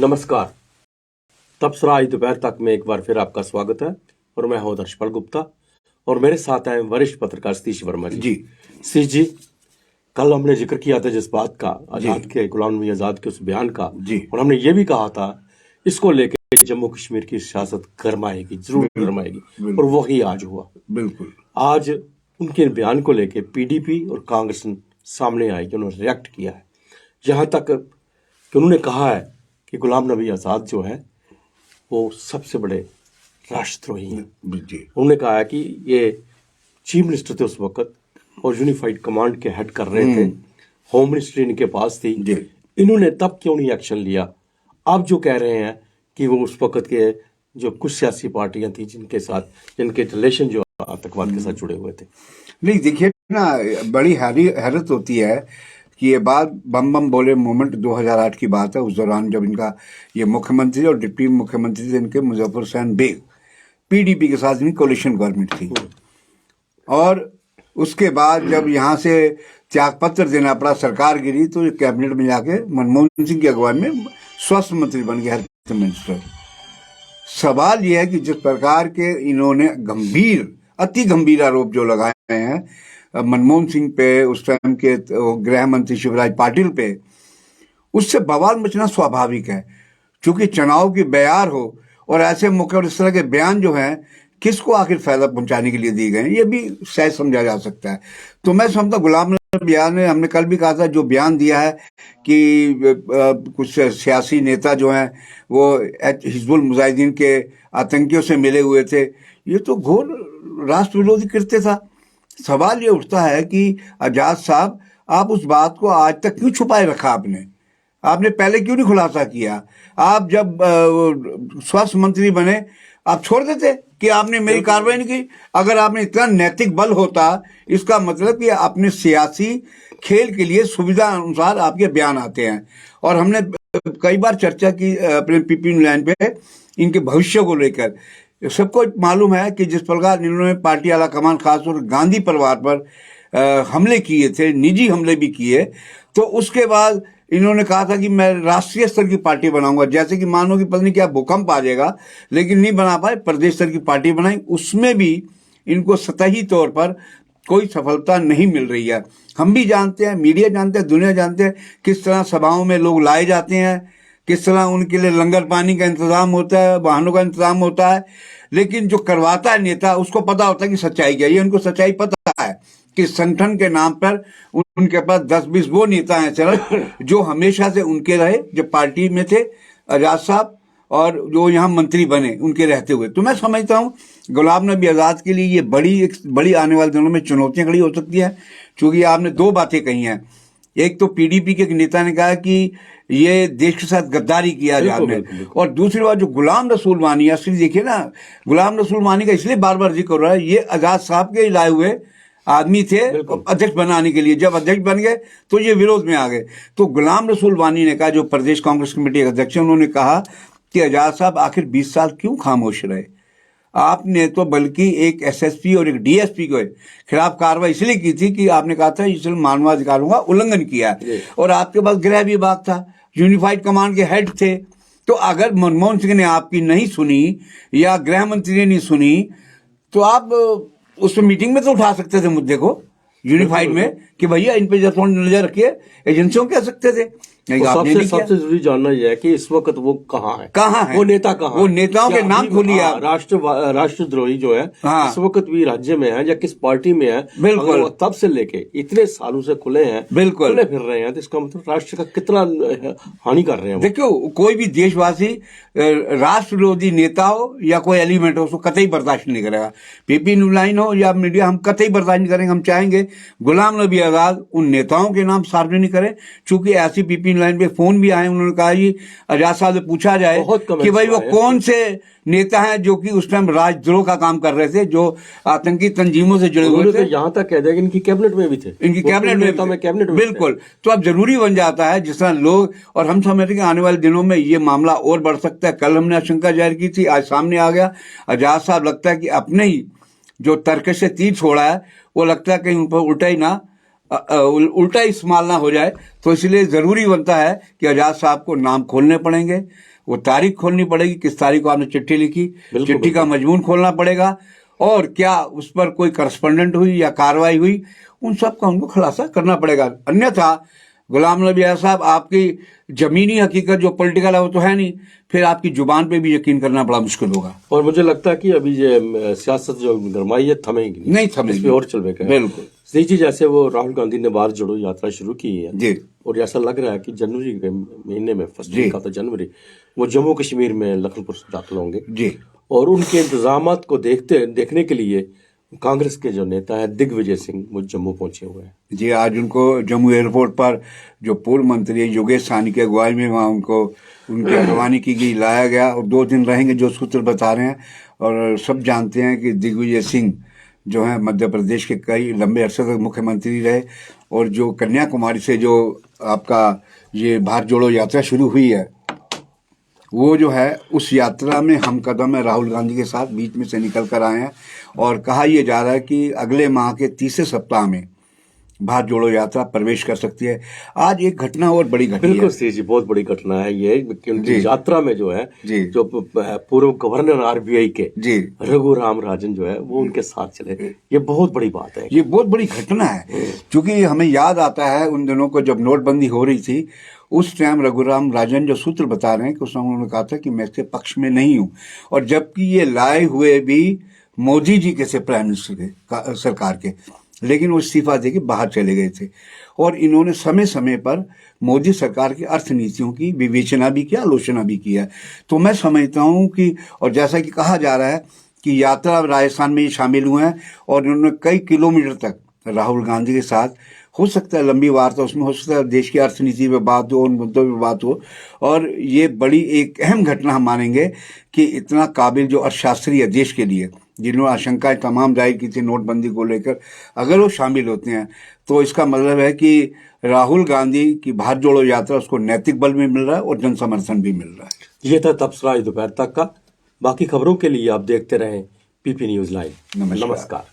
नमस्कार। तबसरा आज दोपहर तक में एक बार फिर आपका स्वागत है और मैं हूं दर्शपाल गुप्ता और मेरे साथ हैं वरिष्ठ पत्रकार सतीश वर्मा जी। सतीश जी, कल हमने जिक्र किया था जिस बात का, आजाद के गुलाम नबी आजाद के उस बयान का, और हमने ये भी कहा था इसको लेकर जम्मू कश्मीर की सियासत गरमाएगी, जरूर गरमाएगी, और वही आज हुआ। बिल्कुल आज उनके बयान को लेकर पीडीपी और कांग्रेस सामने आई कि उन्होंने रिएक्ट किया है, यहाँ तक कि उन्होंने कहा है कि गुलाम नबी आज़ाद जो है वो सबसे बड़े राष्ट्रद्रोही हैं। उन्होंने कहा है कि ये चीफ मिनिस्टर थे उस वक्त और यूनिफाइड कमांड के हेड कर रहे थे, होम मिनिस्ट्री इनके पास थी, इन्होंने तब क्यों नहीं एक्शन लिया? आप जो कह रहे हैं कि वो उस वक्त के जो कुछ सियासी पार्टियां थी जिनके रिलेशन जो आतंकवाद के साथ जुड़े हुए थे। नहीं, देखिए ना, बड़ी हैरत होती है कि ये बात बम बम बोले मूवमेंट 2008 की बात है। उस दौरान जब इनका ये मुख्यमंत्री और डिप्टी मुख्यमंत्री थे इनके मुजफ्फर हुसैन बेग, पीडीपी के साथ इनकी कोलिशन गवर्नमेंट थी, और उसके बाद जब यहाँ से त्यागपत्र देना पड़ा, सरकार गिरी, तो कैबिनेट में जाके मनमोहन सिंह की अगुवाई में स्वास्थ्य मंत्री बन गए, हेल्थ मिनिस्टर। सवाल यह है कि जिस प्रकार के इन्होंने अति गंभीर आरोप जो लगाए हैं मनमोहन सिंह पे, उस टाइम के गृह मंत्री शिवराज पाटिल पे, उससे बवाल मचना स्वाभाविक है, क्योंकि चुनाव की बयार हो और ऐसे मौके और इस तरह के बयान जो हैं किसको आखिर फायदा पहुंचाने के लिए दिए गए हैं, ये भी सहज समझा जा सकता है। तो मैं समझता गुलाम नबी बयान ने, हमने कल भी कहा था, जो बयान दिया है कि कुछ सियासी नेता जो हैं वो हिजबुल मुजाहिदीन के आतंकियों से मिले हुए थे, ये तो घोर राष्ट्र विरोधी कृत्य था। सवाल ये उठता है कि आजाद साहब, आप उस बात को आज तक क्यों छुपाए रखा? आपने पहले क्यों नहीं खुलासा किया? आप जब स्वास्थ्य मंत्री बने, आप छोड़ देते कि आपने मेरी कार्रवाई नहीं की। अगर आपने इतना नैतिक बल होता, इसका मतलब कि अपने सियासी खेल के लिए सुविधा अनुसार आपके बयान आते हैं। और हमने कई बार चर्चा की अपने पीपी लाइन पे इनके भविष्य को लेकर। सबको मालूम है कि जिस प्रकार इन्होंने पार्टी आला कमान, खासतौर गांधी परिवार पर हमले किए थे, निजी हमले भी किए, तो उसके बाद इन्होंने कहा था कि मैं राष्ट्रीय स्तर की पार्टी बनाऊंगा, जैसे कि मानो कि पता नहीं क्या भूकंप आ जाएगा, लेकिन नहीं बना पाए, प्रदेश स्तर की पार्टी बनाई। उसमें भी इनको सतही तौर पर कोई सफलता नहीं मिल रही है। हम भी जानते हैं, मीडिया जानते हैं, दुनिया जानते हैं किस तरह सभाओं में लोग लाए जाते हैं, किस तरह उनके लिए लंगर पानी का इंतजाम होता है, वाहनों का इंतजाम होता है, लेकिन जो करवाता है नेता, उसको पता होता है कि सच्चाई क्या है। ये उनको सच्चाई पता है कि संगठन के नाम पर उनके पास 10-20 वो नेता हैं सिर्फ जो हमेशा से उनके रहे, जब पार्टी में थे आजाद साहब, और जो यहाँ मंत्री बने उनके रहते हुए। तो मैं समझता हूँ गुलाम नबी आजाद के लिए ये बड़ी आने वाले दिनों में चुनौतियां खड़ी हो सकती है, क्योंकि आपने दो बातें कही हैं। एक तो पीडीपी के एक नेता ने कहा कि ये देश के साथ गद्दारी किया आजाद ने, और दूसरी बात जो गुलाम रसूल वानी, असली देखिए ना, गुलाम रसूल वानी का इसलिए बार बार जिक्र हो रहा है, ये आजाद साहब के लाए हुए आदमी थे अध्यक्ष बनाने के लिए। जब अध्यक्ष बन गए तो ये विरोध में आ गए। तो गुलाम रसूल वानी ने कहा, जो प्रदेश कांग्रेस कमेटी के अध्यक्ष हैं, उन्होंने कहा कि आजाद साहब आखिर 20 साल क्यों खामोश रहे? आपने तो बल्कि एक एसएसपी और एक डीएसपी के खिलाफ कार्रवाई इसलिए की थी कि आपने कहा था इसलिए मानवाधिकारों का उल्लंघन किया, और आपके पास गृह विभाग था, यूनिफाइड कमांड के हेड थे। तो अगर मनमोहन सिंह ने आपकी नहीं सुनी या गृह मंत्री ने नहीं सुनी, तो आप उस मीटिंग में तो उठा सकते थे मुद्दे को यूनिफाइड में कि भैया इन पे नजर रखिए, एजेंसियों कह सकते थे। सबसे जरूरी जानना यह है कि इस वक्त वो कहाँ है, वो नेता कहाँ है? वो नेताओं के नाम खोलिए आप। राष्ट्रद्रोही जो है इस वक्त भी राज्य में है या किस पार्टी में है, बिल्कुल तब से लेके इतने सालों से खुले हैं, बिल्कुल खुले फिर रहे हैं, तो इसका मतलब राष्ट्र का कितना हानि कर रहे हैं। देखो, कोई भी देशवासी राष्ट्र विरोधी नेता हो या कोई एलिमेंट हो, उसको कतई बर्दाश्त नहीं करेगा। पीपी न्यूज लाइन हो या मीडिया, हम कतई बर्दाश्त नहीं करेंगे। हम चाहेंगे गुलाम नबी आजाद उन नेताओं के नाम सार्वजनिक करें, चूंकि ऐसी पीपी लाइन पे फोन भी आए, उन्होंने कहा जी आजाद साहब से पूछा जाए कि भाई वो कौन से नेता हैं जो कि उस टाइम राजद्रोह का काम कर रहे थे, जो आतंकी तंजीमों से जुड़े हुए थे। यहाँ तक कह दिया कि इनकी कैबिनेट में भी थे, इनकी कैबिनेट में बिल्कुल। तो अब जरूरी बन जाता है जिस तरह लोग, और हम समझते हैं कि आने वाले दिनों में ये मामला और बढ़ सकता है। कल हमने आशंका जाहिर की थी, आज सामने आ गया। आजाद साहब लगता है कि अपने ही जो तर्कश से तीर छोड़ा है, वो लगता है कहीं उन पर उल्टा ही ना उल्टा इस्तेमाल ना हो जाए, तो इसलिए जरूरी बनता है कि आजाद साहब को नाम खोलने पड़ेंगे, वो तारीख खोलनी पड़ेगी, किस तारीख को आपने चिट्ठी लिखी, चिट्ठी का मजमून खोलना पड़ेगा, और क्या उस पर कोई करस्पॉन्डेंट हुई या कार्रवाई हुई, उन सब का उनको खुलासा करना पड़ेगा। अन्यथा गुलाम नबी आजाद साहब, आपकी जमीनी हकीकत जो पॉलिटिकल है वो तो है नहीं, फिर आपकी जुबान पे भी यकीन करना बड़ा मुश्किल होगा। और मुझे लगता है कि अभी ये सियासत जो गरमाई है थमेगी नहीं थमेगी, इस पे और चलबेगा। बिल्कुल सही चीज, जैसे वो राहुल गांधी ने भारत जोड़ो यात्रा शुरू की है जी, और ऐसा लग रहा है कि जनवरी के महीने में, फर्स्ट वीक का तो जनवरी, वो जम्मू कश्मीर में लखनपुर से दाखिल होंगे जी, और उनके इंतजामात को देखने के लिए कांग्रेस के जो नेता है दिग्विजय सिंह वो जम्मू पहुंचे हुए हैं। जी। आज उनको जम्मू एयरपोर्ट पर जो पूर्व मंत्री योगेश साहनी की अगुवाई में वहाँ उनको उनकी अगवानी की गई, लाया गया और 2 दिन रहेंगे, जो सूत्र बता रहे हैं। और सब जानते हैं कि दिग्विजय सिंह जो है मध्य प्रदेश के कई लंबे अरसे तक मुख्यमंत्री रहे, और जो कन्याकुमारी से जो आपका ये भारत जोड़ो यात्रा शुरू हुई है, वो जो है उस यात्रा में हम कदम है राहुल गांधी के साथ बीच में से निकल कर आए हैं। और कहा यह जा रहा है कि अगले माह के तीसरे सप्ताह में भारत जोड़ो यात्रा प्रवेश कर सकती है। आज एक घटना और बड़ी घटना है। बिल्कुल सही जी, बहुत बड़ी घटना है ये कि उनकी यात्रा में जो है जी, जो पूर्व गवर्नर आरबीआई के जी, रघुराम राजन जो है वो उनके साथ चले, ये बहुत बड़ी बात है, ये बहुत बड़ी घटना है। क्योंकि हमें याद आता है उन दिनों को जब नोटबंदी हो रही थी, उस टाइम रघुराम राजन जो सूत्र बता रहे हैं कि उस समय उन्होंने कहा था कि मैं इसके पक्ष में नहीं हूं, और जबकि ये लाए हुए भी मोदी जी के थे, प्राइम मिनिस्टर के सरकार के, लेकिन वो इस्तीफा देके बाहर चले गए थे। और इन्होंने समय समय पर मोदी सरकार की अर्थनीतियों की विवेचना भी किया, आलोचना भी किया। तो मैं समझता हूं कि, और जैसा कि कहा जा रहा है कि यात्रा राजस्थान में शामिल हुए हैं और इन्होंने कई किलोमीटर तक राहुल गांधी के साथ, हो सकता है लंबी वार्ता उसमें, हो सकता है देश की अर्थनीति पे बात हो, उन मुद्दों पे बात हो। और ये बड़ी एक अहम घटना हम मानेंगे कि इतना काबिल जो अर्थशास्त्री है देश के लिए, जिन्होंने आशंकाएं तमाम जाहिर की थी नोटबंदी को लेकर, अगर वो शामिल होते हैं तो इसका मतलब है कि राहुल गांधी की भारत जोड़ो यात्रा उसको नैतिक बल भी मिल रहा है और जन समर्थन भी मिल रहा है। ये था तबसरा दोपहर तक का। बाकी खबरों के लिए आप देखते रहें पीपी न्यूज लाइव। नमस्कार। नमस्कार।